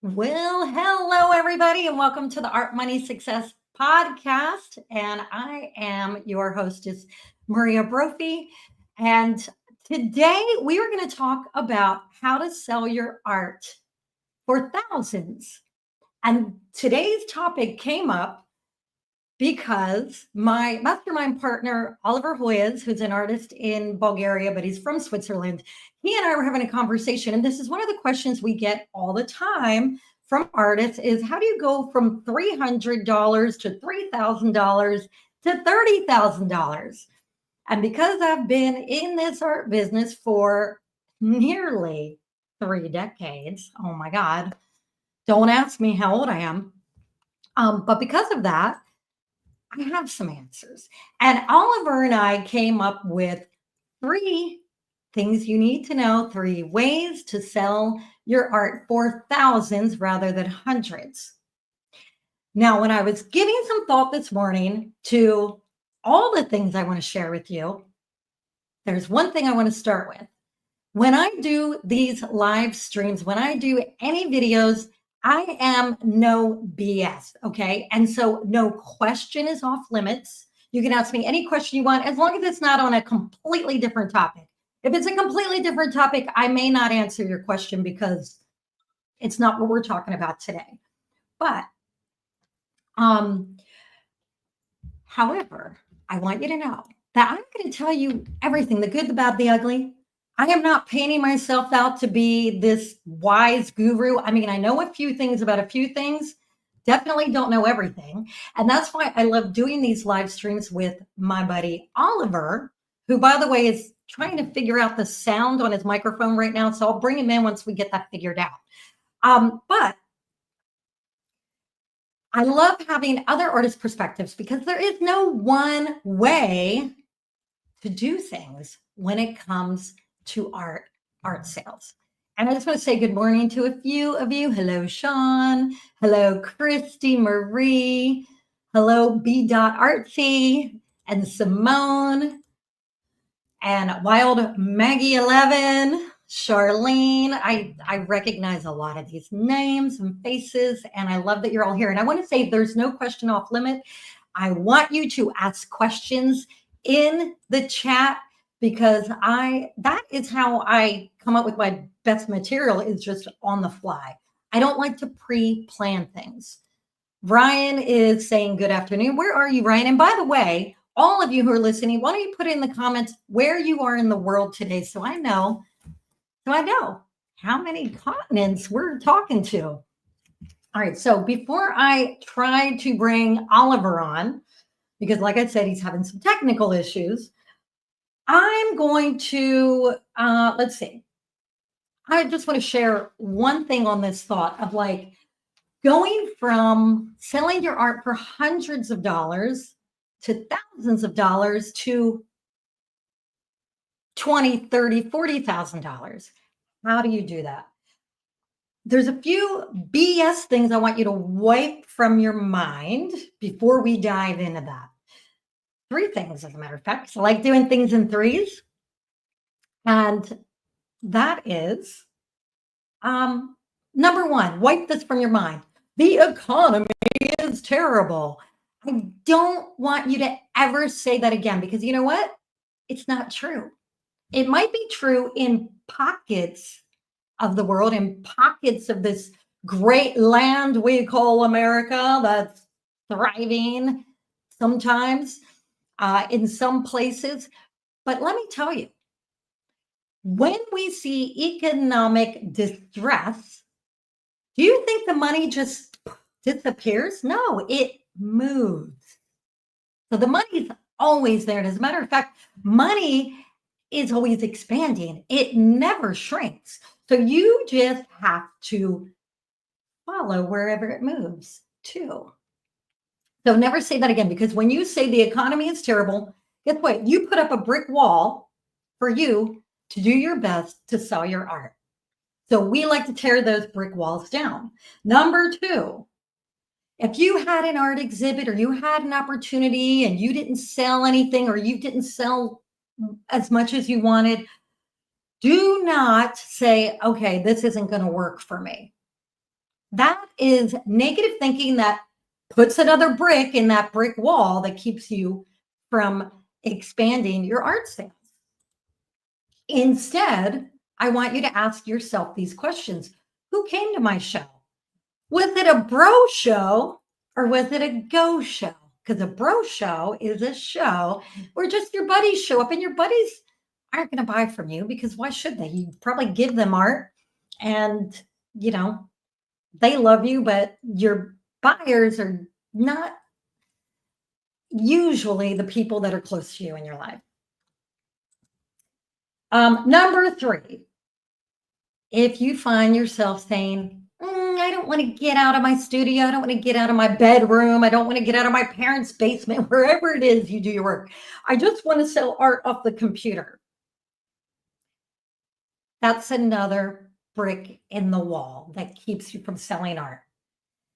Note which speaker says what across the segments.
Speaker 1: Well, hello, everybody, and welcome to the Art Money Success Podcast. And I am your hostess, Maria Brophy. And today we are going to talk about how to sell your art for thousands. And today's topic came up because my mastermind partner, Oliver Hojas, who's an artist in Bulgaria, but he's from Switzerland, he and I were having a conversation. And this is one of the questions we get all the time from artists is how do you go from $300 to $3,000 to $30,000? And because I've been in this art business for nearly 3 decades, oh my God, don't ask me how old I am. But because of that, I have some answers. And Oliver and I came up with 3 things you need to know, 3 ways to sell your art for thousands rather than hundreds. Now, when I was giving some thought this morning to all the things I want to share with you, there's one thing I want to start with. When I do these live streams, when I do any videos, I am no BS, okay? And so no question is off limits. You can ask me any question you want, as long as it's not on a completely different topic. If it's a completely different topic, I may not answer your question because it's not what we're talking about today. But, however, I want you to know that I'm going to tell you everything, the good, the bad, the ugly. I am not painting myself out to be this wise guru. I mean, I know a few things about a few things, definitely don't know everything. And that's why I love doing these live streams with my buddy Oliver, who, by the way, is trying to figure out the sound on his microphone right now. So I'll bring him in once we get that figured out. But I love having other artists' perspectives because there is no one way to do things when it comes to art sales. And I just want to say good morning to a few of you. Hello, Sean. Hello, Christy Marie. Hello, B.Artsy and Simone and Wild Maggie 11, Charlene. I recognize a lot of these names and faces, and I love that you're all here. And I want to say there's no question off limit. I want you to ask questions in the chat because that is how I come up with my best material, is just on the fly. I don't like to pre-plan things. Ryan is saying good afternoon. Where are you, Ryan? And by the way, all of you who are listening, why don't you put in the comments where you are in the world today so I know how many continents we're talking to. All right, so before I try to bring Oliver on, because like I said, he's having some technical issues, I'm going to, let's see. I just want to share one thing on this thought of like going from selling your art for hundreds of dollars to thousands of dollars to $20,000, $30,000, $40,000. How do you do that? There's a few BS things I want you to wipe from your mind before we dive into that. 3 things, as a matter of fact. I like doing things in 3s. And that is, number 1, wipe this from your mind. The economy is terrible. I don't want you to ever say that again because you know what? It's not true. It might be true in pockets of the world, in pockets of this great land we call America that's thriving sometimes in some places. But let me tell you, when we see economic distress, do you think the money just disappears? No, it moves. So the money is always there. And as a matter of fact, money is always expanding. It never shrinks. So you just have to follow wherever it moves to. So never say that again, because when you say the economy is terrible, guess what? You put up a brick wall for you to do your best to sell your art. So we like to tear those brick walls down. Number 2, if you had an art exhibit or you had an opportunity and you didn't sell anything or you didn't sell as much as you wanted, do not say, okay, this isn't going to work for me. That is negative thinking that puts another brick in that brick wall that keeps you from expanding your art sales. Instead, I want you to ask yourself these questions. Who came to my show? Was it a bro show or was it a go show? Because a bro show is a show where just your buddies show up, and your buddies aren't going to buy from you, because why should they? You probably give them art and, you know, they love you, but your buyers are not usually the people that are close to you in your life. Number 3, if you find yourself saying, I don't want to get out of my studio, I don't want to get out of my bedroom, I don't want to get out of my parents' basement, wherever it is you do your work, I just want to sell art off the computer. That's another brick in the wall that keeps you from selling art.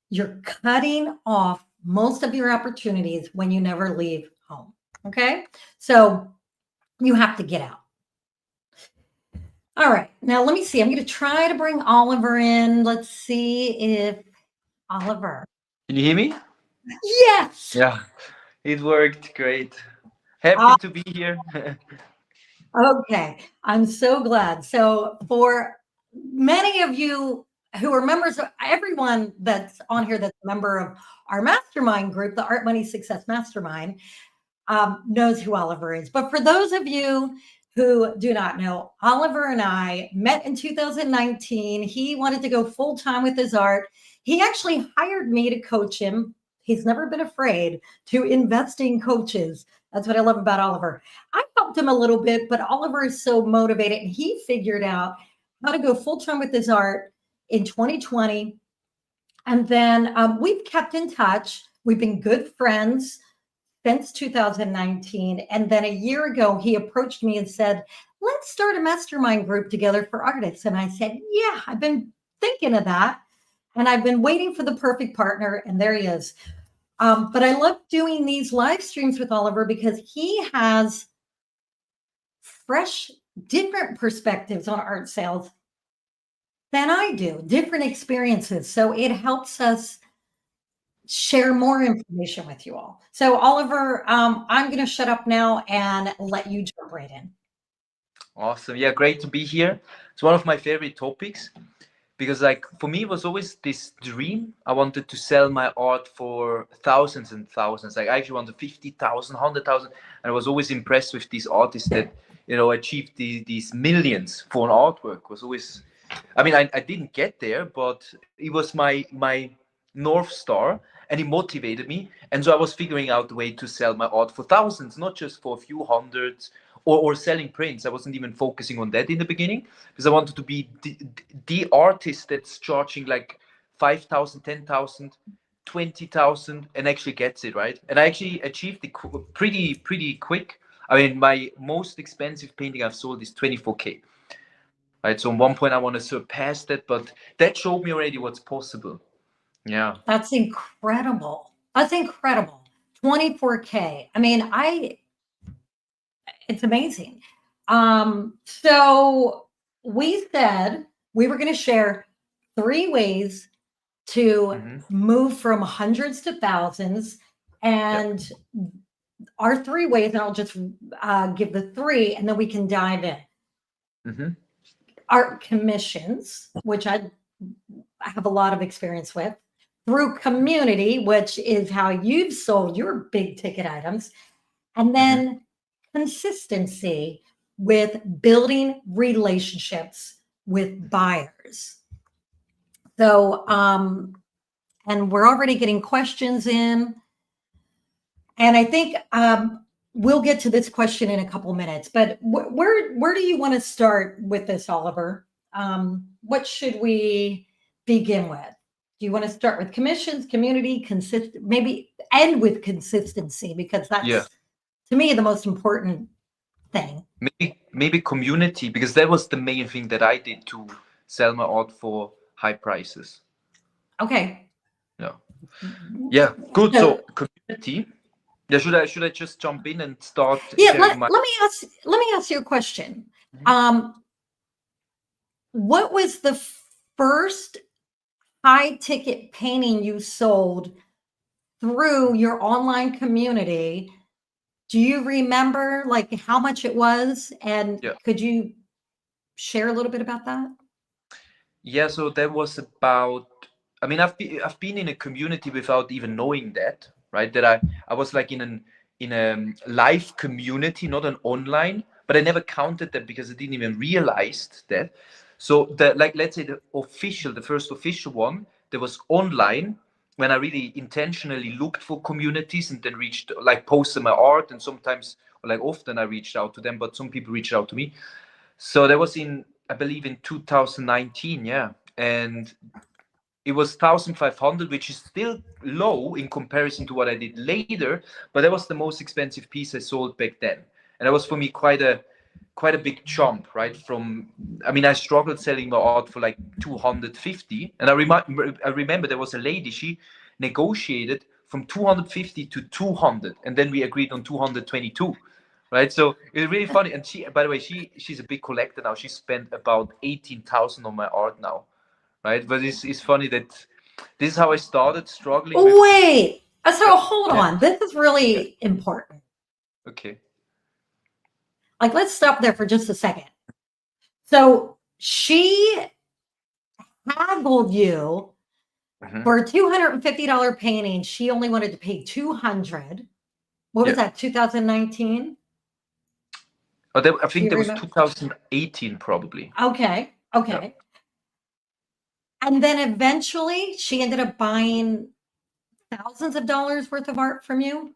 Speaker 1: You're cutting off most of your opportunities when you never leave home. Okay. So you have to get out. All right. Now let me see. I'm going to try to bring Oliver in. Let's see if Oliver.
Speaker 2: Can you hear me?
Speaker 1: Yes.
Speaker 2: Yeah, it worked great. Happy to be here.
Speaker 1: Okay. I'm so glad. So for many of you who are members, everyone that's on here that's a member of our mastermind group, the Art Money Success Mastermind, knows who Oliver is. But for those of you who do not know, Oliver and I met in 2019. He wanted to go full time with his art. He actually hired me to coach him. He's never been afraid to invest in coaches. That's what I love about Oliver. I helped him a little bit, but Oliver is so motivated, and he figured out how to go full time with his art in 2020. And then we've kept in touch. We've been good friends since 2019. And then a year ago, he approached me and said, let's start a mastermind group together for artists. And I said, yeah, I've been thinking of that. And I've been waiting for the perfect partner. And there he is. But I love doing these live streams with Oliver because he has fresh, different perspectives on art sales than I do, different experiences. So it helps us share more information with you all. So Oliver, I'm going to shut up now and let you jump right in.
Speaker 2: Awesome. Yeah, great to be here. It's one of my favorite topics because, like, for me, it was always this dream. I wanted to sell my art for thousands and thousands. Like, I actually wanted 50,000, 100,000. And I was always impressed with these artists that, achieved these millions for an artwork. It was always, I mean, I didn't get there, but it was my North Star, and it motivated me. And so I was figuring out the way to sell my art for thousands, not just for a few hundreds or selling prints. I wasn't even focusing on that in the beginning because I wanted to be the artist that's charging like 5,000, 10,000, 20,000 and actually gets it, right? And I actually achieved it pretty quick. I mean, my most expensive painting I've sold is 24K. Right, so at one point I want to surpass that, but that showed me already what's possible. Yeah.
Speaker 1: That's incredible. That's incredible. 24K. I mean, it's amazing. So we said we were going to share 3 ways to move from hundreds to thousands. And our 3 ways, and I'll just give the 3 and then we can dive in. Art commissions, which I have a lot of experience with, through community, which is how you've sold your big ticket items, and then consistency with building relationships with buyers. So, and we're already getting questions in, and I think we'll get to this question in a couple minutes, but where do you want to start with this, Oliver? What should we begin with? Do you want to start with commissions, community, maybe end with consistency, because that's to me the most important thing.
Speaker 2: Maybe community, because that was the main thing that I did to sell my art for high prices.
Speaker 1: Okay.
Speaker 2: Yeah. Good. So community. Yeah, should I just jump in and start?
Speaker 1: Yeah, let me ask you a question. What was the first high ticket painting you sold through your online community. Do you remember like how much it was? And
Speaker 2: Yeah.
Speaker 1: could you share a little bit about that?
Speaker 2: Yeah, so that was about. I mean, I've been in a community without even knowing that, right? That I was like in a live community, not an online, but I never counted that because I didn't even realize that. So the like let's say the first official one that was online when I really intentionally looked for communities and then reached like posted my art and sometimes or like often I reached out to them, but some people reached out to me. So that was in, I believe, in 2019, yeah. And it was 1,500, which is still low in comparison to what I did later, but that was the most expensive piece I sold back then. And that was for me quite a big jump, right? From, I mean, I struggled selling my art for like 250. And I remember there was a lady, she negotiated from 250 to 200, and then we agreed on 222, right? So it's really funny. And she, by the way, she's a big collector now. She spent about 18,000 on my art now, right? But it's funny that this is how I started struggling with.
Speaker 1: Wait, so hold
Speaker 2: Yeah,
Speaker 1: on. This is
Speaker 2: yeah,
Speaker 1: really important.
Speaker 2: okay.
Speaker 1: Like, let's stop there for just a second. So she haggled you
Speaker 2: Hmm.
Speaker 1: for a $250 painting. She only wanted to pay 200. What was
Speaker 2: Yeah.
Speaker 1: that, 2019?
Speaker 2: Oh, I
Speaker 1: Do
Speaker 2: think
Speaker 1: you
Speaker 2: that was
Speaker 1: remember?
Speaker 2: 2018 probably.
Speaker 1: Okay,
Speaker 2: Yeah.
Speaker 1: okay. And then eventually she ended up buying thousands of dollars worth of art from you.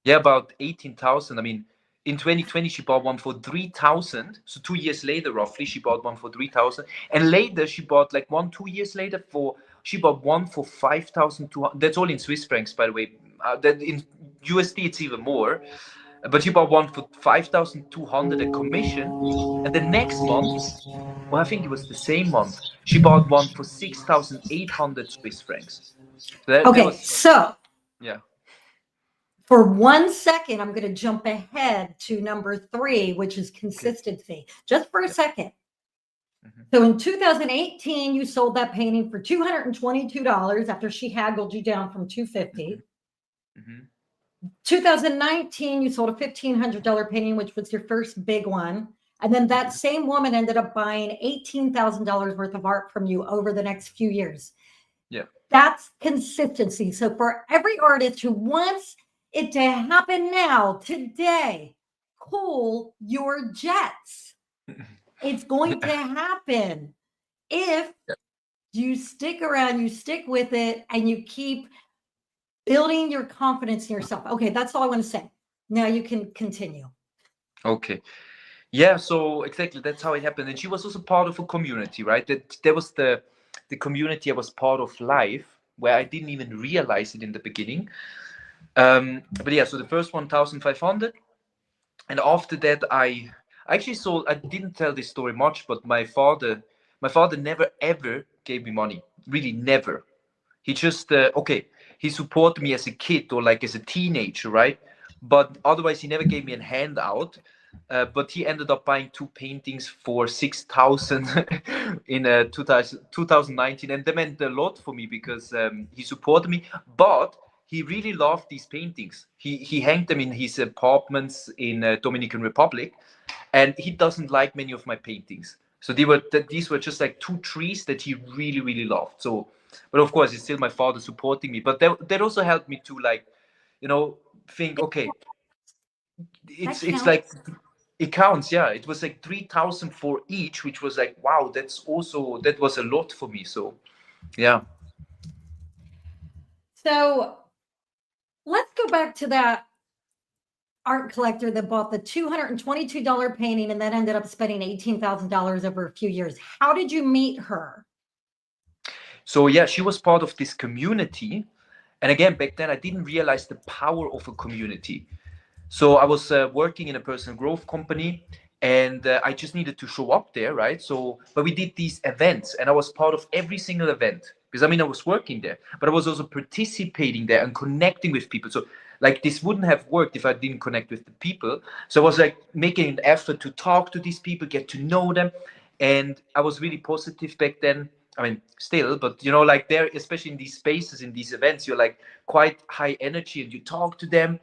Speaker 2: Yeah, about 18,000. I mean, in 2020 she bought one for 3,000. So 2 years later, roughly, she bought one for 3,000. And later she bought like 2 years later for she bought one for 5,200. That's all in Swiss francs, by the way. That in USD it's even more. But she bought one for 5,200 a commission. And the next month, well, I think it was the same month, she bought one for 6,800 Swiss francs. So that
Speaker 1: Okay,
Speaker 2: was,
Speaker 1: so
Speaker 2: yeah.
Speaker 1: for 1 second, I'm going to jump ahead to number three, which is
Speaker 2: Okay.
Speaker 1: consistency, just for a
Speaker 2: Yeah.
Speaker 1: second.
Speaker 2: Hmm.
Speaker 1: So in 2018, you sold that painting for $222 after she haggled you down from
Speaker 2: Hmm.
Speaker 1: 250.
Speaker 2: Hmm.
Speaker 1: 2019, you sold a $1,500 painting, which was your first big one. And then that
Speaker 2: Hmm.
Speaker 1: same woman ended up buying $18,000 worth of art from you over the next few years.
Speaker 2: Yeah.
Speaker 1: That's consistency. So for every artist who wants it to happen now, today, cool your jets. It's going to happen if
Speaker 2: Yeah.
Speaker 1: you stick around, you stick with it, and you keep building your confidence in yourself. Okay, that's all I want to say. Now you can continue.
Speaker 2: Okay. Yeah, so exactly that's how it happened. And she was also part of a community, right? That was the community I was part of live, where I didn't even realize it in the beginning. But yeah, so the first 1,500, and after that I actually sold. I didn't tell this story much, but my father never ever gave me money. Really never. He just okay. He supported me as a kid or like as a teenager, right? But otherwise, he never gave me a handout. But he ended up buying two paintings for 6,000 in 2019, and that meant a lot for me because he supported me. But he really loved these paintings. He hanged them in his apartments in Dominican Republic, and he doesn't like many of my paintings. So these were just like two trees that he really really loved. So, but of course, it's still my father supporting me. But that also helped me to like, you know, think okay,
Speaker 1: That
Speaker 2: it's like
Speaker 1: counts.
Speaker 2: it counts. Yeah, it was like 3,000 for each, which was like wow, that was a lot for me. So yeah.
Speaker 1: So let's go back to that art collector that bought the $222 painting and then ended up spending $18,000 over a few years. How did you meet her?
Speaker 2: So yeah, she was part of this community, and again back then I didn't realize the power of a community. So I was working in a personal growth company, and I just needed to show up there, right? So, but we did these events, and I was part of every single event because I mean I was working there, but I was also participating there and connecting with people. So, like this wouldn't have worked if I didn't connect with the people. So I was like making an effort to talk to these people, get to know them, and I was really positive back then. I mean, still, but you know, like there, especially in these spaces, in these events, you're like quite high energy and you talk to them.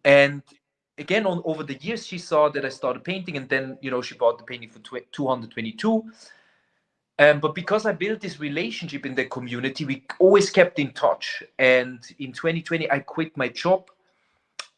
Speaker 2: And again, on over the years, she saw that I started painting, and then you know she bought the painting for 222. But because I built this relationship in the community, we always kept in touch. And in 2020, I quit my job,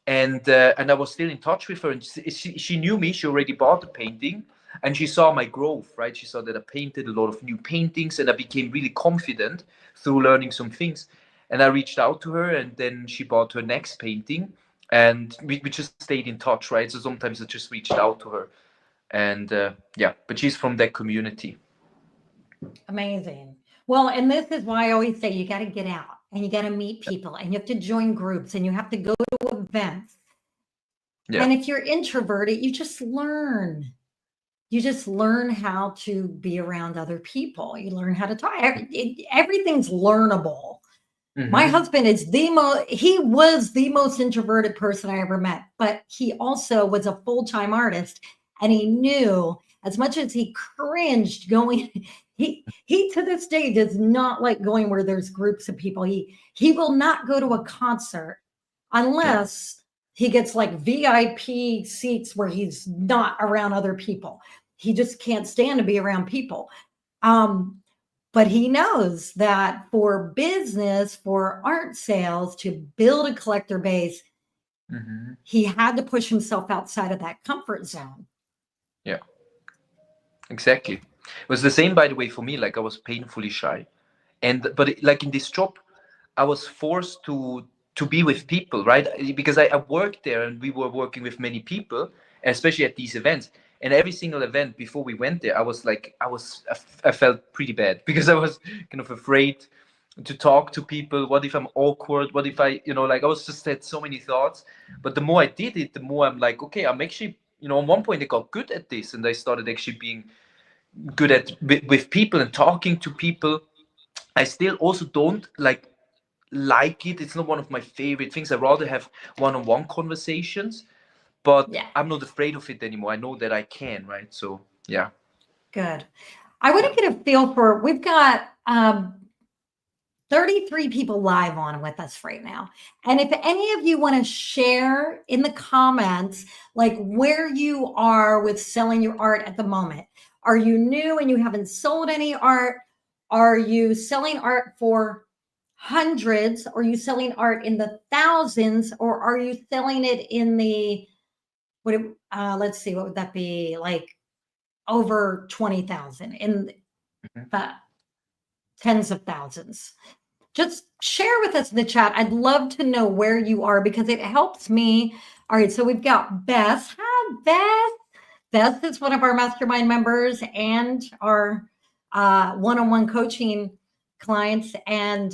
Speaker 2: and I was still in touch with her. And she knew me. She already bought the painting, and she saw my growth. Right, she saw that I painted a lot of new paintings, and I became really confident through learning some things. And I reached out to her, and then she bought her next painting, and we just stayed in touch. Right, so sometimes I just reached out to her, and yeah, but she's from that community.
Speaker 1: Amazing. Well, and this is why I always say you got to get out and you got to meet people and you have to join groups and you have to go to events.
Speaker 2: Yeah.
Speaker 1: And if you're introverted, you just learn. You just learn how to be around other people. You learn how to talk. Everything's learnable. My husband is he was the most introverted person I ever met, but he also was a full-time artist. And he knew, as much as he cringed going, he to this day does not like going where there's groups of people. He will not go to a concert unless he gets like VIP seats where he's not around other people. He just can't stand to be around people. But he knows that for business, for art sales, to build a collector base, he had to push himself outside of that comfort zone.
Speaker 2: Yeah, exactly. It was the same, by the way, for me. Like I was painfully shy, like in this job, I was forced to be with people, right? Because I worked there, and we were working with many people, especially at these events. And every single event before we went there, I felt pretty bad because I was kind of afraid to talk to people. What if I'm awkward? What if I, like I was just had so many thoughts. But the more I did it, the more I'm like, okay, I'm actually, at one point I got good at this, and I started actually being good at with people and talking to people. I still also don't like it. It's not one of my favorite things. I rather have one-on-one conversations, but
Speaker 1: Yeah,
Speaker 2: I'm not afraid of it anymore. I know that I can, right? So yeah.
Speaker 1: good. I want to get a feel for, we've got 33 people live on with us right now. And if any of you want to share in the comments, like where you are with selling your art at the moment. Are you new and you haven't sold any art? Are you selling art for hundreds? Are you selling art in the thousands? Or are you selling it in the, let's see, what would that be? Like over 20,000 in the tens of thousands? Just share with us in the chat. I'd love to know where you are because it helps me. All right, so we've got Beth. Hi, Beth. Beth is one of our mastermind members and our one-on-one coaching clients. And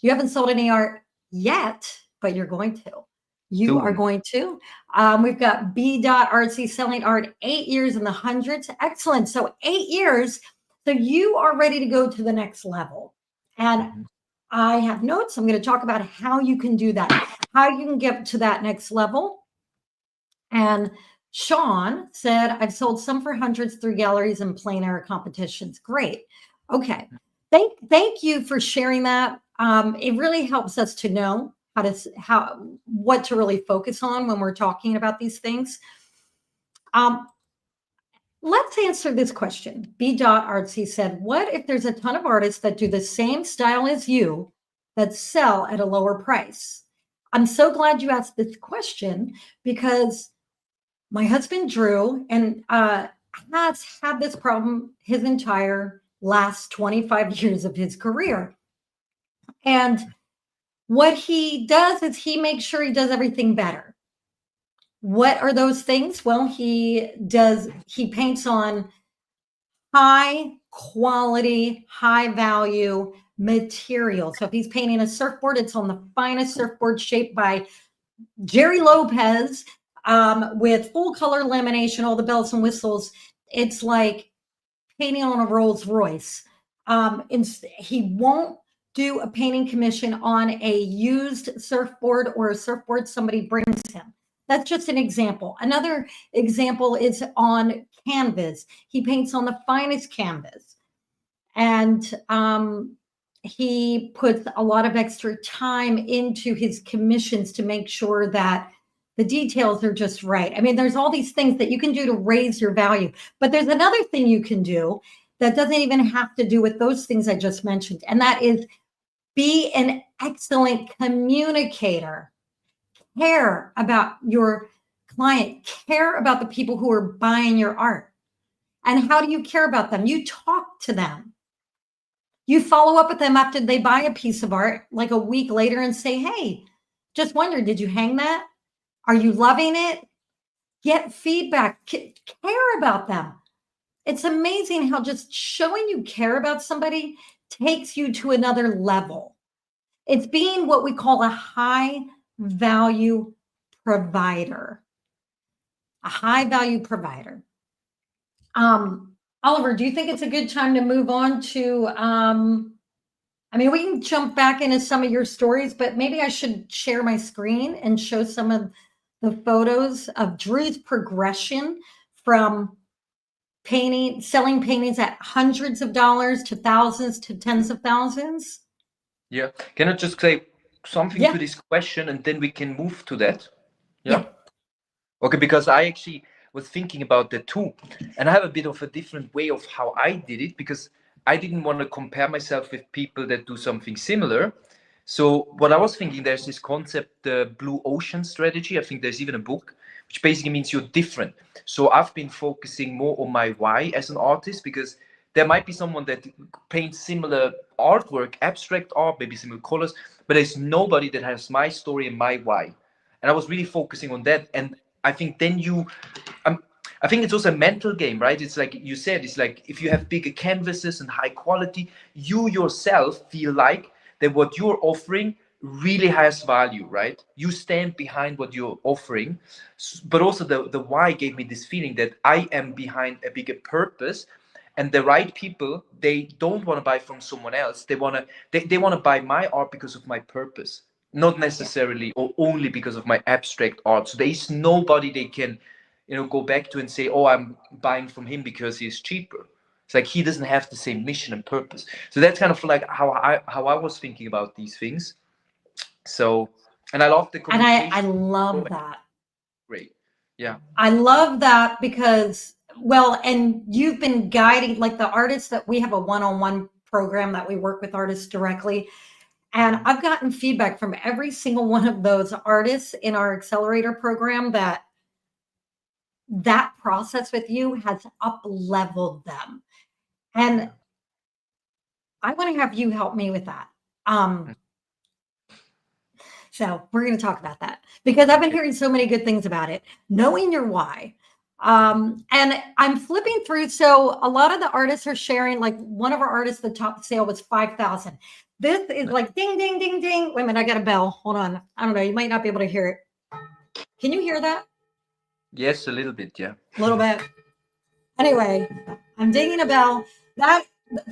Speaker 1: you haven't sold any art yet, but you're going to. You are going to. We've got B.Artsy selling art 8 years in the hundreds. Excellent. So 8 years. So you are ready to go to the next level. And I have notes. I'm going to talk about how you can do that, how you can get to that next level. And Sean said, I've sold some for hundreds through galleries and plein air competitions. Great. Okay. Thank you for sharing that. It really helps us to know what to really focus on when we're talking about these things. Let's answer this question. B.Artsy said, what if there's a ton of artists that do the same style as you that sell at a lower price? I'm so glad you asked this question because my husband, Drew, and has had this problem his entire last 25 years of his career. And what he does is he makes sure he does everything better. What are those things? Well, he paints on high quality, high value material. So if he's painting a surfboard, it's on the finest surfboard shaped by Jerry Lopez with full color lamination, all the bells and whistles. It's like painting on a Rolls Royce. He won't do a painting commission on a used surfboard or a surfboard somebody brings him. That's just an example. Another example is on canvas. He paints on the finest canvas. And he puts a lot of extra time into his commissions to make sure that the details are just right. I mean, there's all these things that you can do to raise your value, but there's another thing you can do that doesn't even have to do with those things I just mentioned, and that is be an excellent communicator. Care about your client, care about the people who are buying your art. And how do you care about them? You talk to them. You follow up with them after they buy a piece of art, like a week later, and say, hey, just wondered, did you hang that? Are you loving it? Get feedback, care about them. It's amazing how just showing you care about somebody takes you to another level. It's being what we call a high value provider. A high value provider. Oliver, do you think it's a good time to move on to I mean, we can jump back into some of your stories, but maybe I should share my screen and show some of the photos of Drew's progression from selling paintings at hundreds of dollars to thousands to tens of thousands.
Speaker 2: Yeah. Can I just say something
Speaker 1: Yeah.
Speaker 2: to this question and then we can move to that?
Speaker 1: Yeah.
Speaker 2: Okay, because I actually was thinking about that too. And I have a bit of a different way of how I did it because I didn't want to compare myself with people that do something similar. So what I was thinking, there's this concept, the blue ocean strategy. I think there's even a book, which basically means you're different. So I've been focusing more on my why as an artist because there might be someone that paints similar artwork, abstract art, maybe similar colors, but there's nobody that has my story and my why. And I was really focusing on that. And I think then I think it's also a mental game, right? It's like you said, it's like if you have bigger canvases and high quality, you yourself feel like that what you're offering really has value, right? You stand behind what you're offering. But also the why gave me this feeling that I am behind a bigger purpose. And the right people, they don't want to buy from someone else. They want to buy my art because of my purpose, not necessarily or only because of my abstract art. So there is nobody they can, go back to and say, oh, I'm buying from him because he's cheaper. It's like he doesn't have the same mission and purpose. So that's kind of like how I was thinking about these things. So, and I love the
Speaker 1: And
Speaker 2: communication.
Speaker 1: I love that.
Speaker 2: Great. Yeah.
Speaker 1: I love that because, well, and you've been guiding like the artists that we have a one-on-one program that we work with artists directly. And I've gotten feedback from every single one of those artists in our accelerator program that process with you has up-leveled them. And I want to have you help me with that. So we're going to talk about that because I've been hearing so many good things about it. Knowing your why. And I'm flipping through. So a lot of the artists are sharing, like one of our artists, the top sale was 5,000. This is like ding, ding, ding, ding. Wait a minute, I got a bell. Hold on. I don't know. You might not be able to hear it. Can you hear that?
Speaker 2: Yes, a little bit. Yeah.
Speaker 1: A little bit. Anyway, I'm dinging a bell. That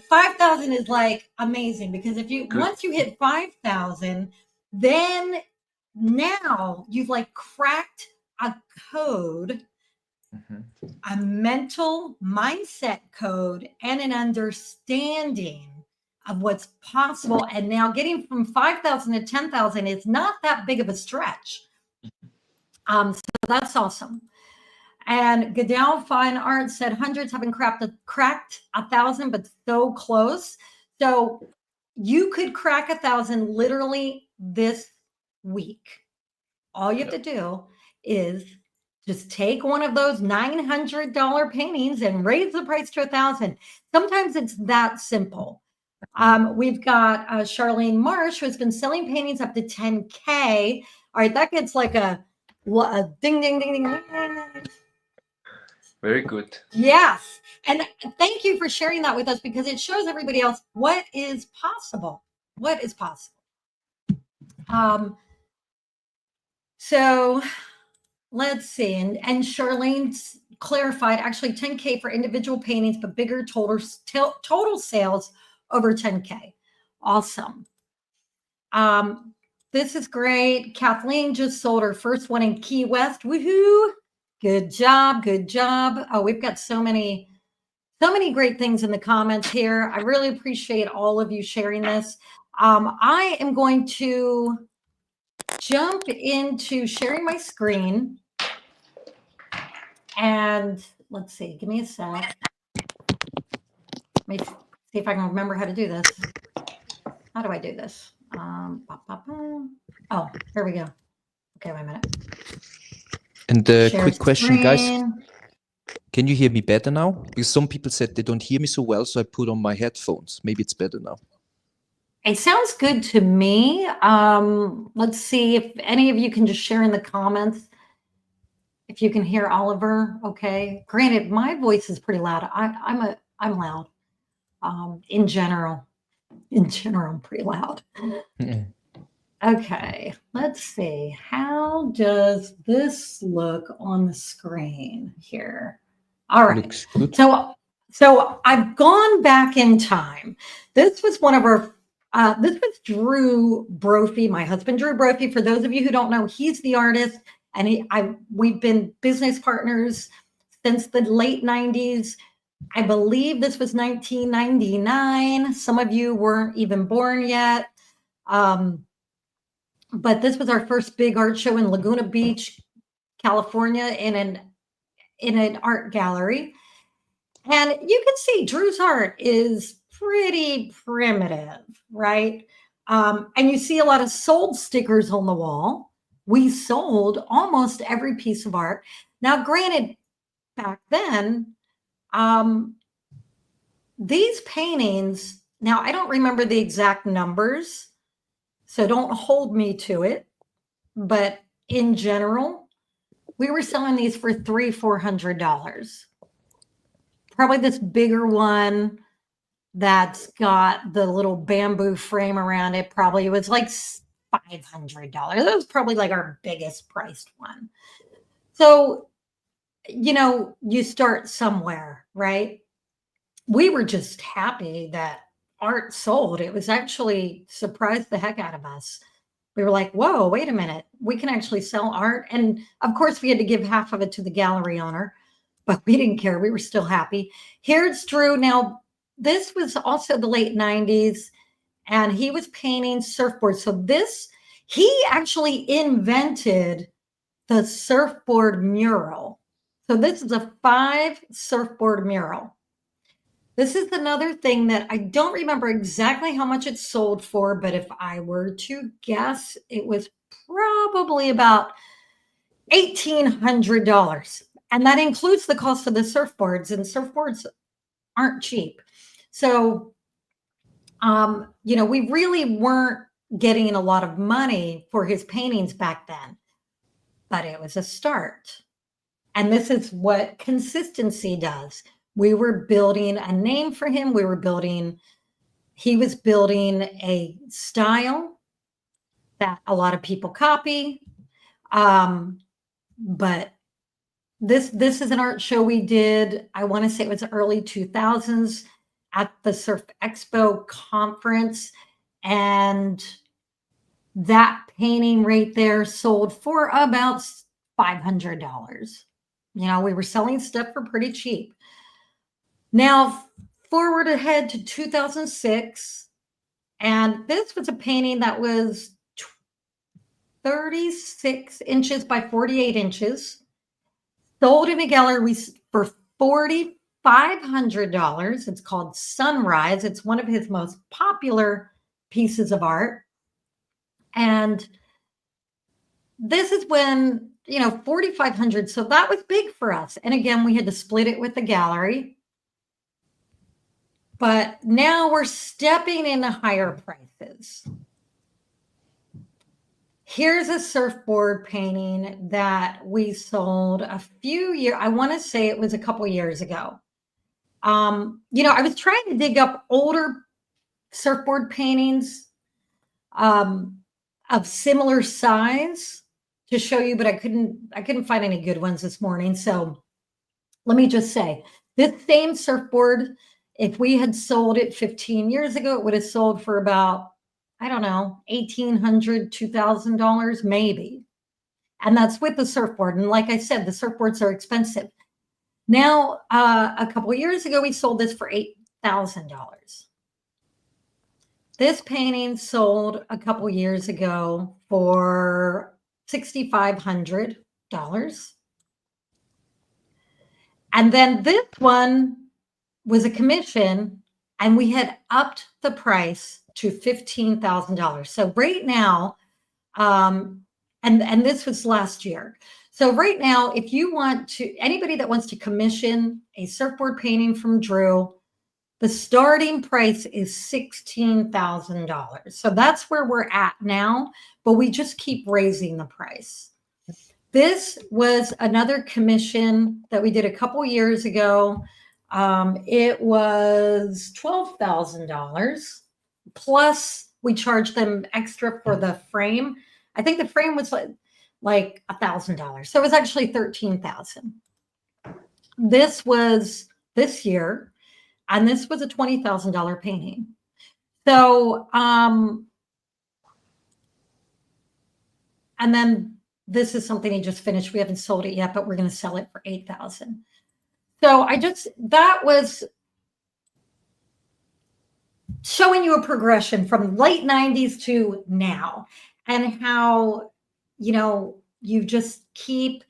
Speaker 1: 5,000 is like amazing because if you,
Speaker 2: Good.
Speaker 1: once you hit 5,000, then now you've like cracked a code, a mental mindset code, and an understanding of what's possible. And now getting from 5,000 to 10,000 is not that big of a stretch. So that's awesome. And Goodell Fine Art said hundreds haven't cracked 1,000, but so close. So you could crack 1,000 literally this week. All you have to do is just take one of those $900 paintings and raise the price to 1,000. Sometimes it's that simple. We've got Charlene Marsh, who has been selling paintings up to 10K. All right, that gets like a ding, ding, ding, ding.
Speaker 2: Very good.
Speaker 1: Yes. And thank you for sharing that with us because it shows everybody else what is possible. What is possible. So let's see. And Charlene's clarified actually 10K for individual paintings, but bigger total sales over 10K. Awesome. This is great. Kathleen just sold her first one in Key West. Woohoo! Good job. Good job. Oh, we've got so many So many great things in the comments here. I really appreciate all of you sharing this. I am going to jump into sharing my screen. And let's see, give me a sec. Let me see if I can remember how to do this. How do I do this? Oh, here we go. Okay, wait a minute.
Speaker 3: And a
Speaker 1: Share
Speaker 3: quick question, guys.
Speaker 1: screen.
Speaker 3: Can you hear me better now? Because some people said they don't hear me so well, so I put on my headphones. Maybe it's better now.
Speaker 1: It sounds good to me. Let's see if any of you can just share in the comments if you can hear Oliver. Okay. Granted, my voice is pretty loud. I'm loud. In general, I'm pretty loud. Okay, let's see. How does this look on the screen here? All right.
Speaker 3: Looks good.
Speaker 1: So I've gone back in time. This was one of our, this was Drew Brophy, my husband, Drew Brophy. For those of you who don't know, he's the artist, and we've been business partners since the late 90s. I believe this was 1999. Some of you weren't even born yet. But this was our first big art show in Laguna Beach, California, in an art gallery. And you can see Drew's art is pretty primitive, right? And you see a lot of sold stickers on the wall. We sold almost every piece of art. Now, granted, back then, these paintings, now I don't remember the exact numbers, so don't hold me to it. But in general, we were selling these for $300-$400. Probably this bigger one that's got the little bamboo frame around it probably was like $500. That was probably like our biggest priced one. So, you start somewhere, right? We were just happy that art sold. It was actually surprised the heck out of us. We were like, whoa, wait a minute. We can actually sell art. And of course, we had to give half of it to the gallery owner, but we didn't care. We were still happy. Here's Drew. Now, this was also the late 90s, and he was painting surfboards. So he actually invented the surfboard mural. So this is a 5 surfboard mural. This is another thing that I don't remember exactly how much it sold for, but if I were to guess, it was probably about $1,800. And that includes the cost of the surfboards, and surfboards aren't cheap. So, we really weren't getting a lot of money for his paintings back then, but it was a start. And this is what consistency does. We were building a name for him. He was building a style that a lot of people copy. But this is an art show we did. I want to say it was early 2000s at the Surf Expo conference. And that painting right there sold for about $500. We were selling stuff for pretty cheap. Now, forward ahead to 2006, and this was a painting that was 36 inches by 48 inches, sold in a gallery for $4,500. It's called Sunrise. It's one of his most popular pieces of art. And this is when, $4,500. So that was big for us. And again, we had to split it with the gallery. But now we're stepping into higher prices. Here's a surfboard painting that we sold a few years. I want to say it was a couple years ago. I was trying to dig up older surfboard paintings of similar size to show you, but I couldn't find any good ones this morning. So let me just say, this same surfboard, if we had sold it 15 years ago, it would have sold for about, I don't know, $1,800, $2,000 maybe. And that's with the surfboard. And like I said, the surfboards are expensive. Now, a couple of years ago, we sold this for $8,000. This painting sold a couple years ago for $6,500. And then this one was a commission, and we had upped the price to $15,000. So right now, and this was last year. So right now, if you want to, anybody that wants to commission a surfboard painting from Drew, the starting price is $16,000. So that's where we're at now, but we just keep raising the price. This was another commission that we did a couple years ago. It was $12,000 plus we charged them extra for the frame. I think the frame was like $1,000. So it was actually $13,000. This was this year, and this was a $20,000 painting. So, and then this is something he just finished. We haven't sold it yet, but we're going to sell it for $8,000. So that was showing you a progression from late 90s to now, and how, you just keep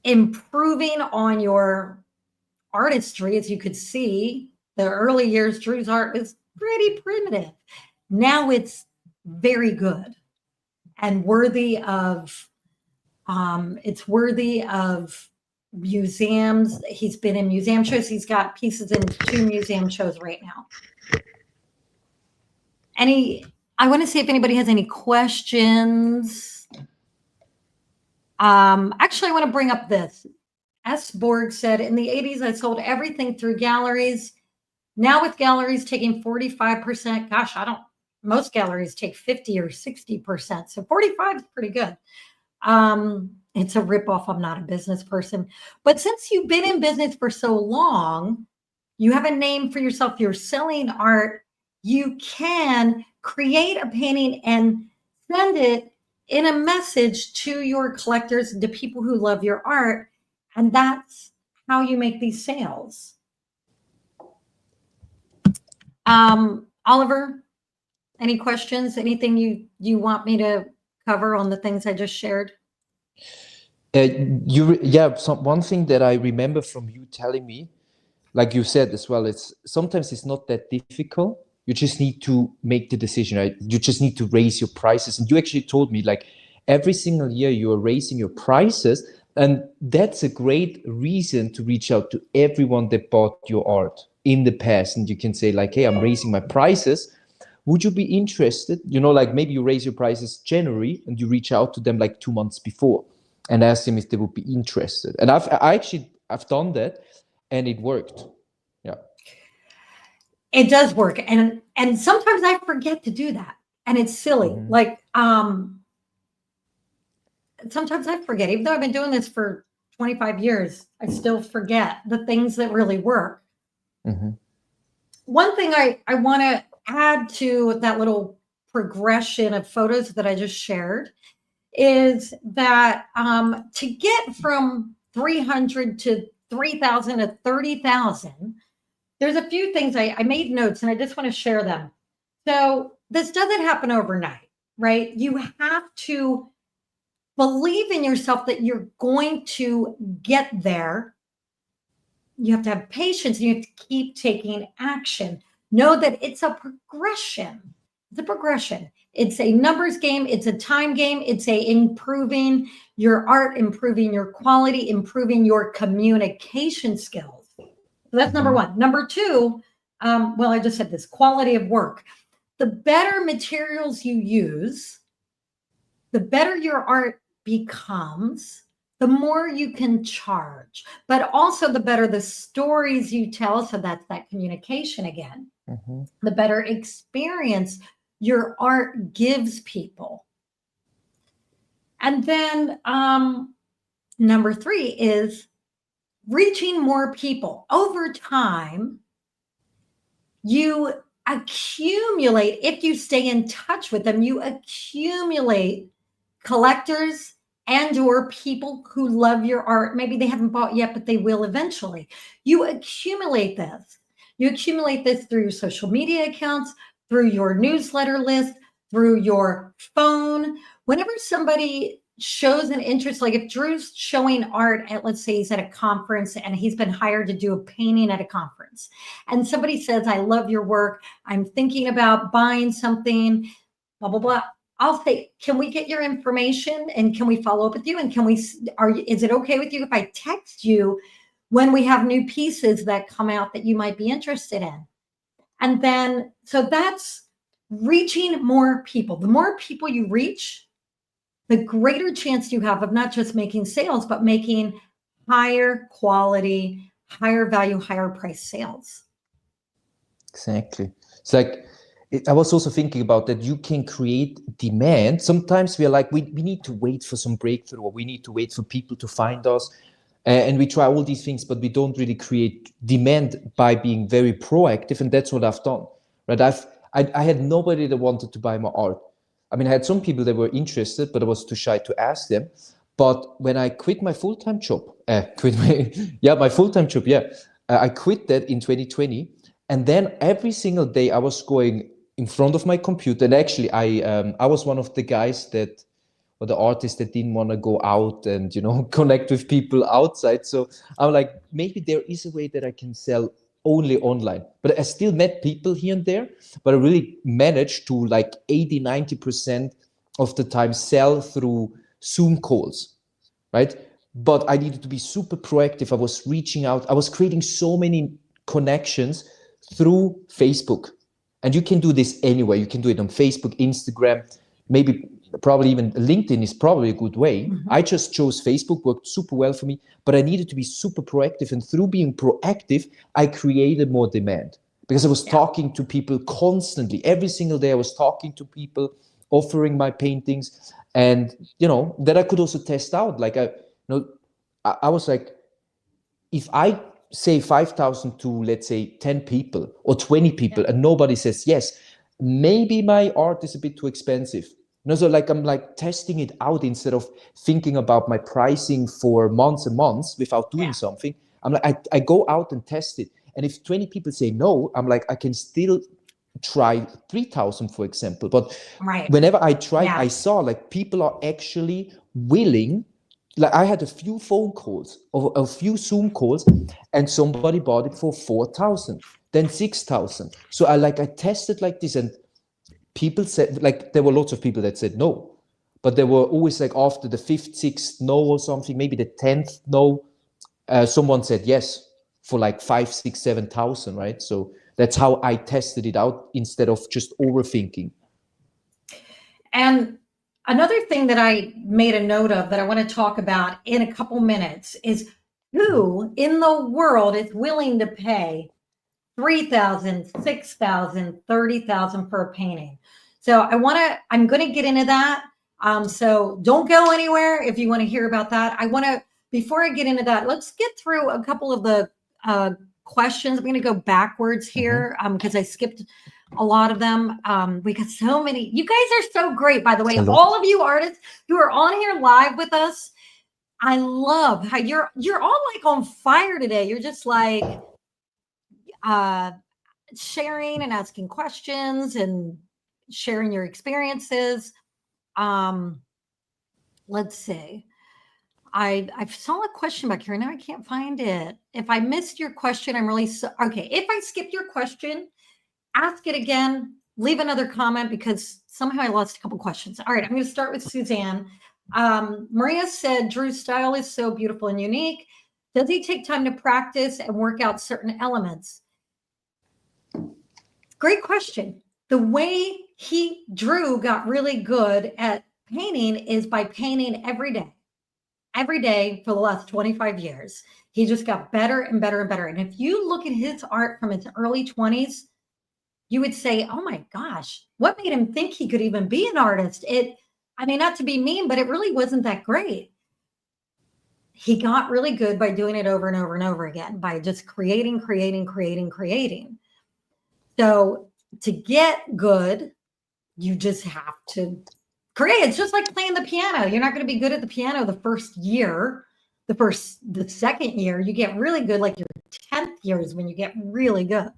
Speaker 1: improving on your artistry. As you could see, the early years, Drew's art was pretty primitive. Now it's very good and worthy of, it's worthy of museums. He's been in museum shows. He's got pieces in 2 museum shows right now. I want to see if anybody has any questions. Actually, I want to bring up this. S. Borg said, in the 80s, I sold everything through galleries. Now with galleries taking 45%, gosh, most galleries take 50 or 60%. So 45 is pretty good. It's a ripoff. I'm not a business person. But since you've been in business for so long, you have a name for yourself. You're selling art. You can create a painting and send it in a message to your collectors, to people who love your art. And that's how you make these sales. Oliver, any questions? Anything you want me to cover on the things I just shared?
Speaker 3: One thing that I remember from you telling me, like you said as well, sometimes it's not that difficult. You just need to make the decision, right? You just need to raise your prices. And you actually told me, like, every single year you are raising your prices. And that's a great reason to reach out to everyone that bought your art in the past. And you can say, like, hey, I'm raising my prices. Would you be interested? Like maybe you raise your prices January and you reach out to them like 2 months before and ask them if they would be interested. And I've done that, and it worked. Yeah.
Speaker 1: It does work. And sometimes I forget to do that. And it's silly.
Speaker 3: Mm-hmm.
Speaker 1: Like, sometimes I forget, even though I've been doing this for 25 years, I still forget the things that really work.
Speaker 3: Mm-hmm.
Speaker 1: One thing I want to add to that little progression of photos that I just shared is that to get from 300 to 3,000 to 30,000, there's a few things I made notes, and I just want to share them. So this doesn't happen overnight, right? You have to believe in yourself that you're going to get there. You have to have patience, and you have to keep taking action. Know that it's a progression. It's a progression. It's a numbers game. It's a time game. It's improving your art, improving your quality, improving your communication skills. So that's number one. Number two, I just said this, quality of work. The better materials you use, the better your art becomes, the more you can charge, but also the better the stories you tell. So that's that communication again. Mm-hmm. The better experience your art gives people. And then number three is reaching more people. Over time, you accumulate, if you stay in touch with them, you accumulate collectors and or people who love your art. Maybe they haven't bought yet, but they will eventually. You accumulate this. You accumulate this through your social media accounts, through your newsletter list, through your phone. Whenever somebody shows an interest, like if Drew's showing art at, let's say he's at a conference and he's been hired to do a painting at a conference, and somebody says, I love your work, I'm thinking about buying something, blah, blah, blah. I'll say, can we get your information and can we follow up with you? And is it okay with you if I text you when we have new pieces that come out that you might be interested in? And then, so that's reaching more people. The more people you reach, the greater chance you have of not just making sales, but making higher quality, higher value, higher price sales.
Speaker 3: Exactly. It's like, I was also thinking about that you can create demand. Sometimes we are like, we need to wait for some breakthrough, or we need to wait for people to find us. And we try all these things, but we don't really create demand by being very proactive. And that's what I've done, right? I had nobody that wanted to buy my art. I mean, I had some people that were interested, but I was too shy to ask them. But when I quit my full-time job, my full-time job, I quit that in 2020. And then every single day I was going in front of my computer. And actually, I was one of the guys or the artists that didn't want to go out and, connect with people outside. So I'm like, maybe there is a way that I can sell only online. But I still met people here and there, but I really managed to like 80-90% of the time sell through Zoom calls, right? But I needed to be super proactive. I was reaching out. I was creating so many connections through Facebook. And you can do this anywhere. You can do it on Facebook, Instagram, probably even LinkedIn is probably a good way. Mm-hmm. I just chose Facebook, worked super well for me, but I needed to be super proactive. And through being proactive, I created more demand because I was talking to people constantly. Every single day I was talking to people, offering my paintings, and, that I could also test out. Like, I was like, if I say 5,000 to, let's say, 10 people or 20 people and nobody says yes, maybe my art is a bit too expensive. So like I'm like testing it out instead of thinking about my pricing for months and months without doing something. I'm like, I go out and test it. And if 20 people say no, I'm like, I can still try 3,000, for example. But whenever I tried, I saw like people are actually willing. Like I had a few phone calls or a few Zoom calls and somebody bought it for 4,000, then 6,000. So I tested like this, and people said, like, there were lots of people that said no, but there were always like after the 5th, 6th no or something, maybe the 10th no, someone said yes for like 5, 6, 7,000, right? So that's how I tested it out instead of just overthinking.
Speaker 1: And another thing that I made a note of that I want to talk about in a couple minutes is who in the world is willing to pay 3,000, 6,000, 30,000 for a painting. So I'm going to get into that. So don't go anywhere if you want to hear about that. Before I get into that, let's get through a couple of the questions. I'm going to go backwards here because I skipped a lot of them. We got so many. You guys are so great, by the way.
Speaker 3: Hello.
Speaker 1: All of you artists who are on here live with us, I love how you're all like on fire today. You're just like sharing and asking questions and sharing your experiences. Let's see. I saw a question back here. Now I can't find it. If I missed your question, I'm really okay. If I skipped your question, ask it again. Leave another comment because somehow I lost a couple questions. All right, I'm going to start with Suzanne. Maria said, Drew's style is so beautiful and unique. Does he take time to practice and work out certain elements? Great question. The way Drew got really good at painting is by painting every day for the last 25 years. He just got better and better and better. And if you look at his art from his early 20s, you would say, oh my gosh, what made him think he could even be an artist? Not to be mean, but it really wasn't that great. He got really good by doing it over and over and over again, by just creating. So to get good, you just have to great. It's just like playing the piano. You're not going to be good at the piano the first year, the second year. You get really good, like your 10th year is when you get really good.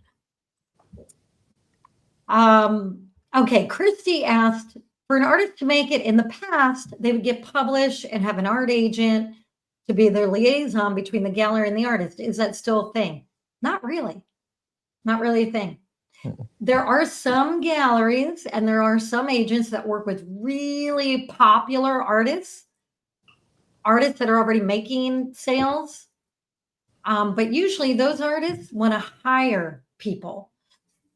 Speaker 1: Okay, Christy asked, for an artist to make it in the past, they would get published and have an art agent to be their liaison between the gallery and the artist. Is that still a thing? Not really. Not really a thing. There are some galleries and there are some agents that work with really popular artists that are already making sales. But usually those artists want to hire people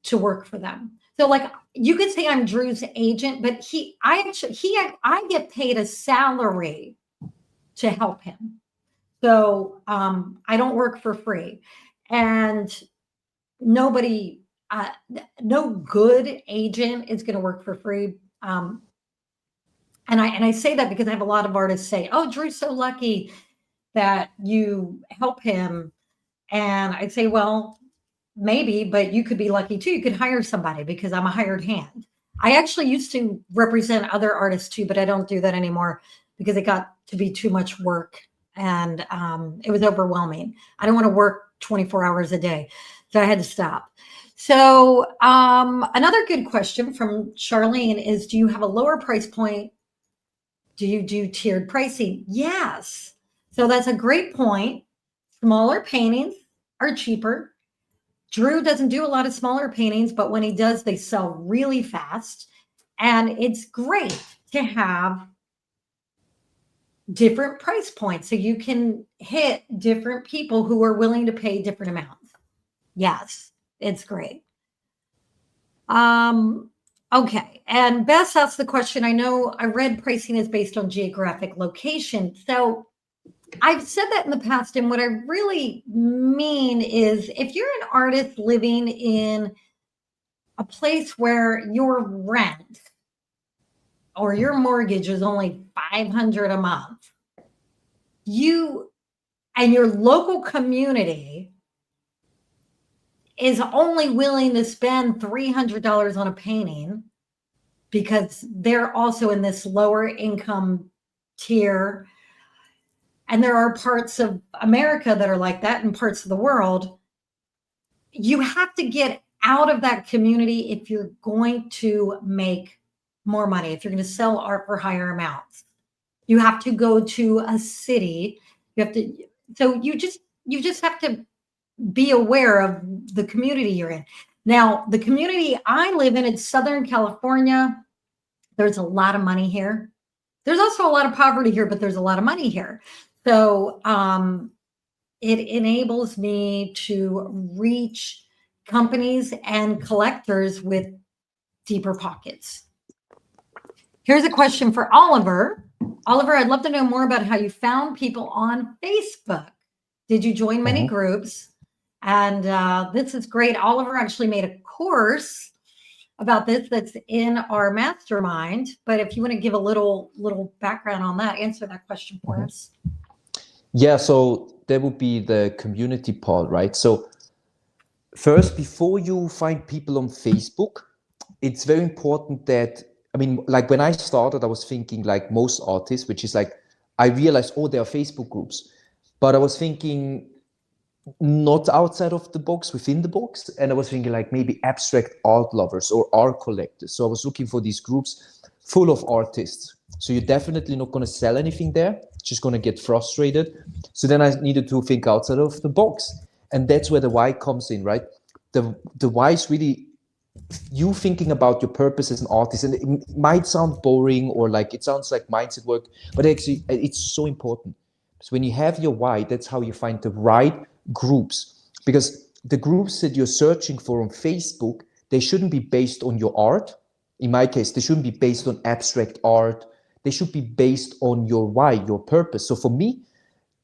Speaker 1: to work for them. So like you could say I'm Drew's agent, but I get paid a salary to help him. So I don't work for free. And nobody, no good agent is going to work for free. And I say that because I have a lot of artists say, "Oh, Drew's so lucky that you help him." And I say, "Well, maybe, but you could be lucky too. You could hire somebody because I'm a hired hand." I actually used to represent other artists too, but I don't do that anymore because it got to be too much work and it was overwhelming. I don't want to work 24 hours a day, so I had to stop. So another good question from Charlene is, do you have a lower price point? Do you do tiered pricing? Yes. So that's a great point. Smaller paintings are cheaper. Drew doesn't do a lot of smaller paintings, but when he does, they sell really fast. And it's great to have different price points so you can hit different people who are willing to pay different amounts. Yes, it's great. Okay. And Bess asked the question, I know I read pricing is based on geographic location. So I've said that in the past, and what I really mean is if you're an artist living in a place where your rent or your mortgage is only $500 a month, you and your local community is only willing to spend $300 on a painting because they're also in this lower income tier. And there are parts of America that are like that and parts of the world. You have to get out of that community if you're going to make more money, if you're going to sell art for higher amounts. You have to go to a city. So you just have to be aware of the community you're in. Now, the community I live in Southern California. There's a lot of money here. There's also a lot of poverty here, but there's a lot of money here. So it enables me to reach companies and collectors with deeper pockets. Here's a question for Oliver. Oliver, I'd love to know more about how you found people on Facebook. Did you join many groups? And this is great. Oliver actually made a course about this that's in our mastermind. But if you want to give a little background on that, answer that question for us.
Speaker 3: Yeah, so that would be the community part, right? So first, before you find people on Facebook, it's very important that, I mean, like when I started, I was thinking like most artists, which is like, I realized, oh, there are Facebook groups, but I was thinking not outside of the box, within the box. And I was thinking like maybe abstract art lovers or art collectors. So I was looking for these groups full of artists. So you're definitely not going to sell anything there, just going to get frustrated. So then I needed to think outside of the box. And that's where the why comes in, right? The why is really you thinking about your purpose as an artist. And it might sound boring or like it sounds like mindset work, but actually it's so important. So when you have your why, that's how you find the right groups, because the groups that you're searching for on Facebook, they shouldn't be based on your art. In my case, they shouldn't be based on abstract art. They should be based on your why, your purpose. So for me,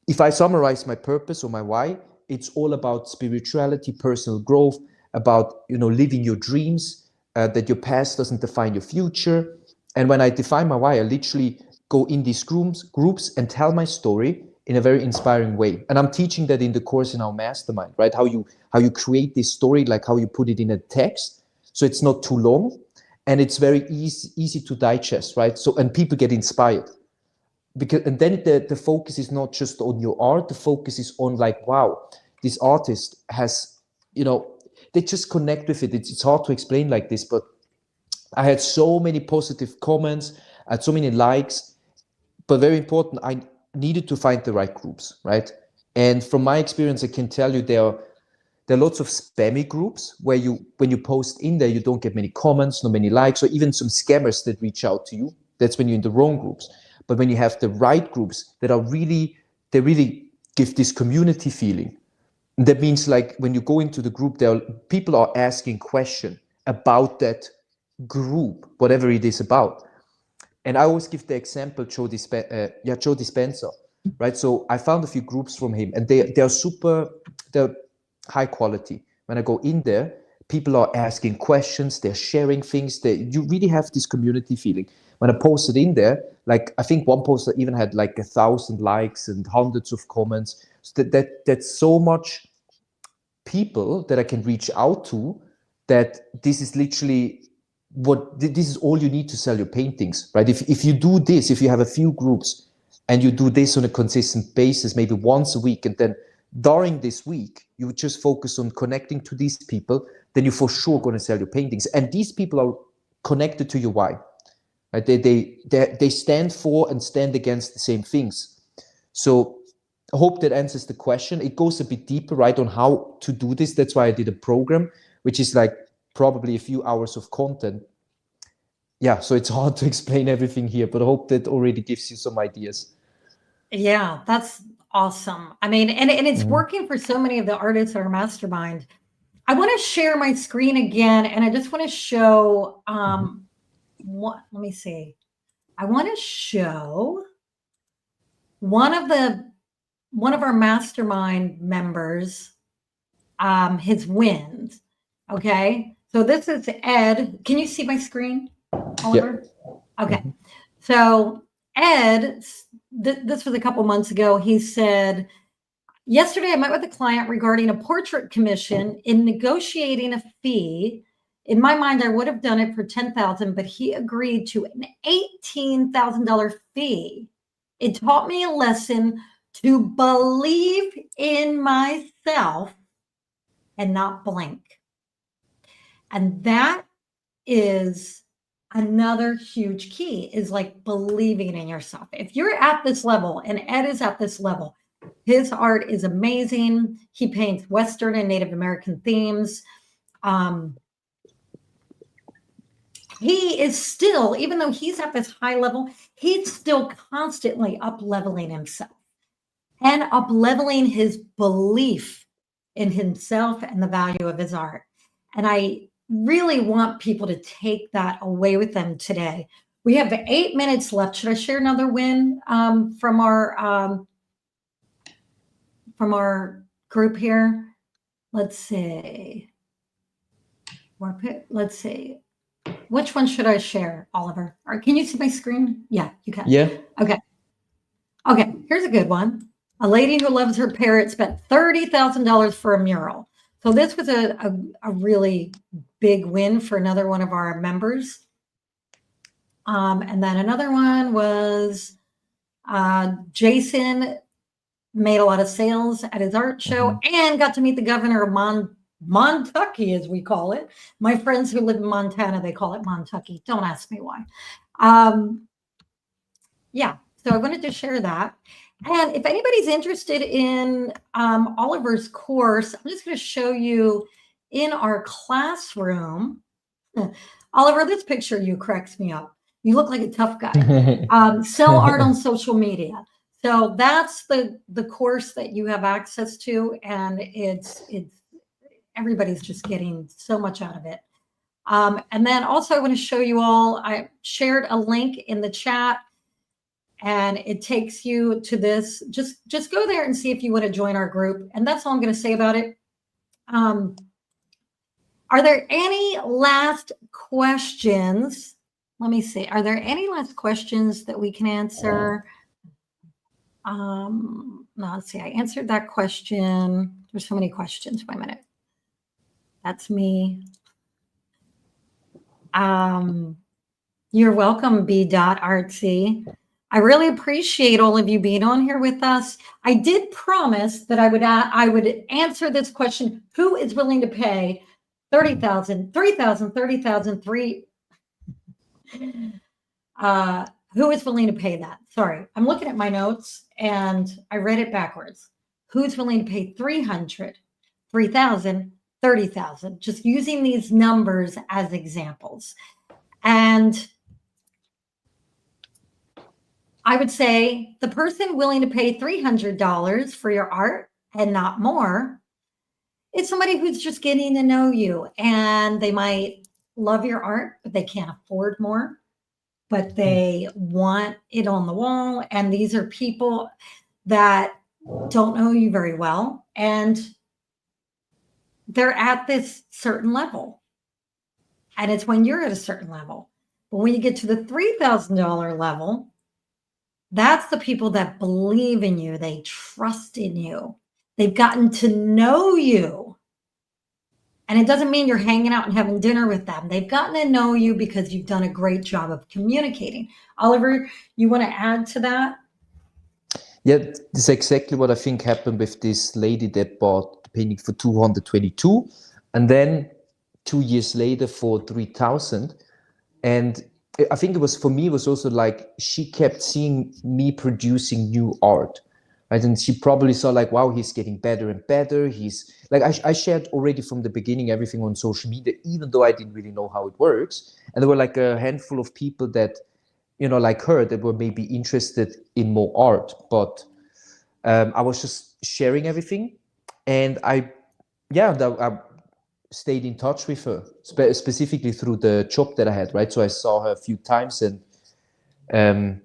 Speaker 3: if I summarize my purpose or my why, it's all about spirituality, personal growth, about living your dreams, that your past doesn't define your future. And when I define my why, I literally go in these groups and tell my story in a very inspiring way. And I'm teaching that in the course in our mastermind, right? How you create this story, like how you put it in a text, so it's not too long. and it's very easy to digest, right? So, and people get inspired because, and then the focus is not just on your art, the focus is on like, wow, this artist has, you know, they just connect with it. It's hard to explain like this, but I had so many positive comments, I had so many likes, but very important, I needed to find the right groups, right? And from my experience, I can tell you there are lots of spammy groups where when you post in there, you don't get many comments, not many likes, or even some scammers that reach out to you. That's when you're in the wrong groups. But when you have the right groups that they really give this community feeling. That means like when you go into the group, people are asking questions about that group, whatever it is about. And I always give the example, Joe Dispenza, right? So I found a few groups from him, and they're high quality. When I go in there, people are asking questions, they're sharing things. You really have this community feeling. When I posted in there, like I think one poster even had like 1,000 likes and hundreds of comments. So that's so much people that I can reach out to, that this is literally this is all you need to sell your paintings, right? If you do this, if you have a few groups and you do this on a consistent basis, maybe once a week, and then during this week you just focus on connecting to these people, then you're for sure going to sell your paintings. And these people are connected to your why, right? They stand for and stand against the same things. So I hope that answers the question. It goes a bit deeper, right, on how to do this. That's why I did a program, which is like probably a few hours of content. Yeah, so it's hard to explain everything here, but I hope that already gives you some ideas.
Speaker 1: Yeah, that's awesome. I mean, and it's working for so many of the artists at our mastermind. I want to share my screen again, and I just want to show let me see. I want to show one of our mastermind members his wins. Okay. So this is Ed. Can you see my screen, Oliver? Yep. Okay. So Ed, this was a couple months ago. He said, yesterday I met with a client regarding a portrait commission. In negotiating a fee, in my mind, I would have done it for $10,000, but he agreed to an $18,000 fee. It taught me a lesson to believe in myself and not blink. And that is another huge key, is like believing in yourself. If you're at this level, and Ed is at this level, his art is amazing. He paints Western and Native American themes. He is still, even though he's at this high level, he's still constantly up-leveling himself and up-leveling his belief in himself and the value of his art. And I really want people to take that away with them today. We have 8 minutes left. Should I share another win from our group here? Let's see. Let's see. Which one should I share, Oliver? Or can you see my screen? Yeah, you can.
Speaker 3: Yeah.
Speaker 1: Okay. Okay, here's a good one. A lady who loves her parrot spent $30,000 for a mural. So this was a really big win for another one of our members. And then another one was Jason made a lot of sales at his art show and got to meet the governor of Montucky, as we call it. My friends who live in Montana, they call it Montucky. Don't ask me why. Yeah, so I wanted to share that. And if anybody's interested in Oliver's course, I'm just going to show you in our classroom. Oliver, this picture of you cracks me up. You look like a tough guy. Sell art on social media. So that's the course that you have access to, and it's everybody's just getting so much out of it. And then also I want to show you all, I shared a link in the chat, and it takes you to this. Just go there and see if you want to join our group. And that's all I'm going to say about it. Are there any last questions? Let me see. Are there any last questions that we can answer? No, let's see. I answered that question. There's so many questions. Wait a minute. That's me. You're welcome, B.Artsy. I really appreciate all of you being on here with us. I did promise that I would answer this question: who is willing to pay 30,000, 3,000, 30,000, 3? Who is willing to pay that? Sorry, I'm looking at my notes and I read it backwards. Who's willing to pay 300, 3,000, 30,000? Just using these numbers as examples. And I would say the person willing to pay $300 for your art and not more is somebody who's just getting to know you, and they might love your art, but they can't afford more, but they want it on the wall. And these are people that don't know you very well, and they're at this certain level. And it's when you're at a certain level. But when you get to the $3,000 level, that's the people that believe in you. They trust in you. They've gotten to know you. And it doesn't mean you're hanging out and having dinner with them. They've gotten to know you because you've done a great job of communicating. Oliver, you want to add to that?
Speaker 3: Yeah, this is exactly what I think happened with this lady that bought the painting for 222, and then 2 years later for 3,000. And I think it was, for me, it was also like she kept seeing me producing new art, right? And she probably saw like, wow, he's getting better and better. He's like, I shared already from the beginning everything on social media, even though I didn't really know how it works. And there were like a handful of people that, you know, like her, that were maybe interested in more art. But I was just sharing everything. And I stayed in touch with her, specifically through the job that I had, right? So I saw her a few times, and and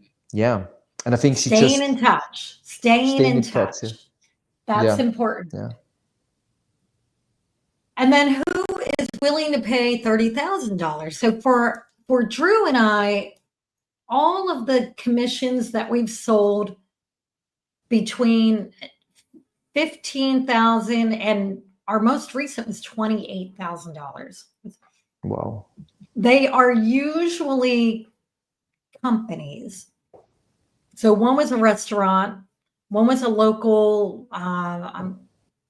Speaker 3: I think she
Speaker 1: Staying
Speaker 3: just
Speaker 1: in touch. Staying in touch.
Speaker 3: Yeah.
Speaker 1: That's
Speaker 3: Yeah.
Speaker 1: important.
Speaker 3: Yeah.
Speaker 1: And then who is willing to pay $30,000? So for Drew and I, all of the commissions that we've sold between 15,000 and our most recent was $28,000.
Speaker 3: Wow.
Speaker 1: They are usually companies. So one was a restaurant, one was a local,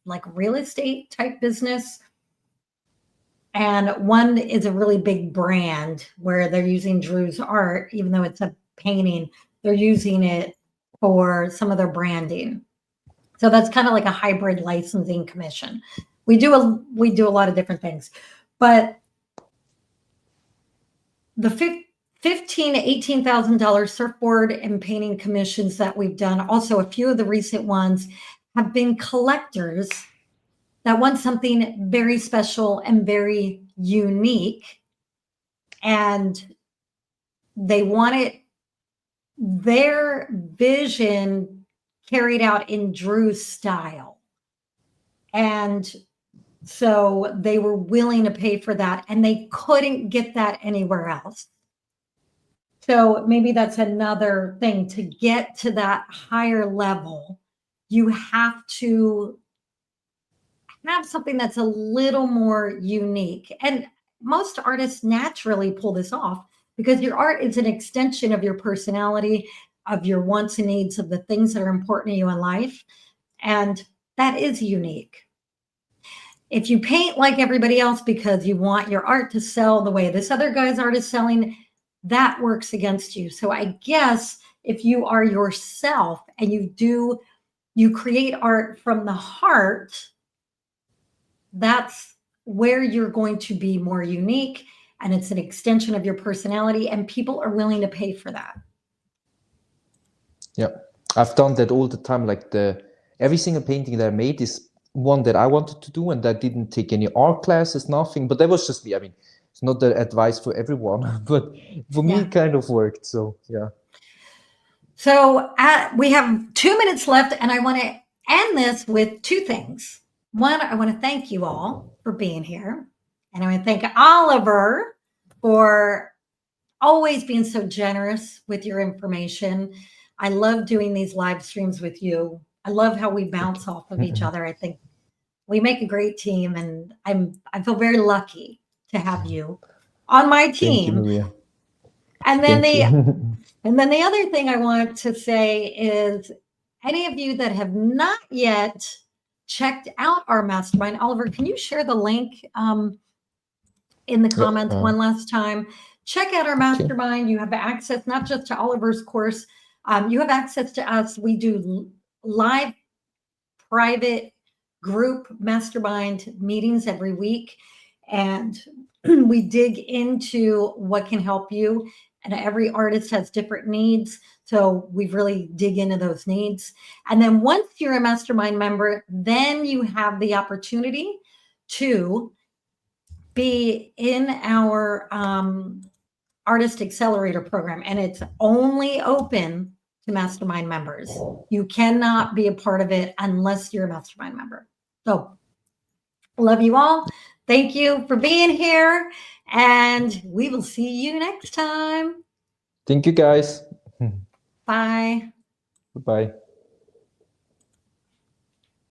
Speaker 1: like real estate type business, and one is a really big brand where they're using Drew's art, even though it's a painting, they're using it for some of their branding. So that's kind of like a hybrid licensing commission. We do a lot of different things, but the $15,000 to $18,000 surfboard and painting commissions that we've done, also a few of the recent ones have been collectors that want something very special and very unique, and they want it, their vision carried out in Drew's style. And so they were willing to pay for that, and they couldn't get that anywhere else. So maybe that's another thing. To get to that higher level, you have to have something that's a little more unique. And most artists naturally pull this off because your art is an extension of your personality, of your wants and needs, of the things that are important to you in life. And that is unique. If you paint like everybody else because you want your art to sell the way this other guy's art is selling, that works against you. So I guess if you are yourself and you create art from the heart, that's where you're going to be more unique, and it's an extension of your personality, and people are willing to pay for that.
Speaker 3: Yeah, I've done that all the time. Like every single painting that I made is one that I wanted to do, and I didn't take any art classes, nothing. But that was just me. I mean, it's not the advice for everyone, but for me, it kind of worked. So yeah.
Speaker 1: So we have 2 minutes left, and I want to end this with two things. One, I want to thank you all for being here. And I want to thank Oliver for always being so generous with your information. I love doing these live streams with you. I love how we bounce off of each other. I think we make a great team, and I feel very lucky to have you on my
Speaker 3: Thank you,
Speaker 1: team.
Speaker 3: Maria.
Speaker 1: And then
Speaker 3: Thank you.
Speaker 1: and then the other thing I want to say is any of you that have not yet checked out our mastermind, Oliver, can you share the link in the comments one last time? Check out our mastermind. You have access not just to Oliver's course, you have access to us. We do live private group mastermind meetings every week, and we dig into what can help you. And every artist has different needs, so we really dig into those needs. And then once you're a mastermind member, then you have the opportunity to be in our Artist Accelerator program, and it's only open to mastermind members. You cannot be a part of it unless you're a mastermind member. So love you all. Thank you for being here, and we will see you next time.
Speaker 3: Thank you, guys.
Speaker 1: Bye.
Speaker 3: Bye.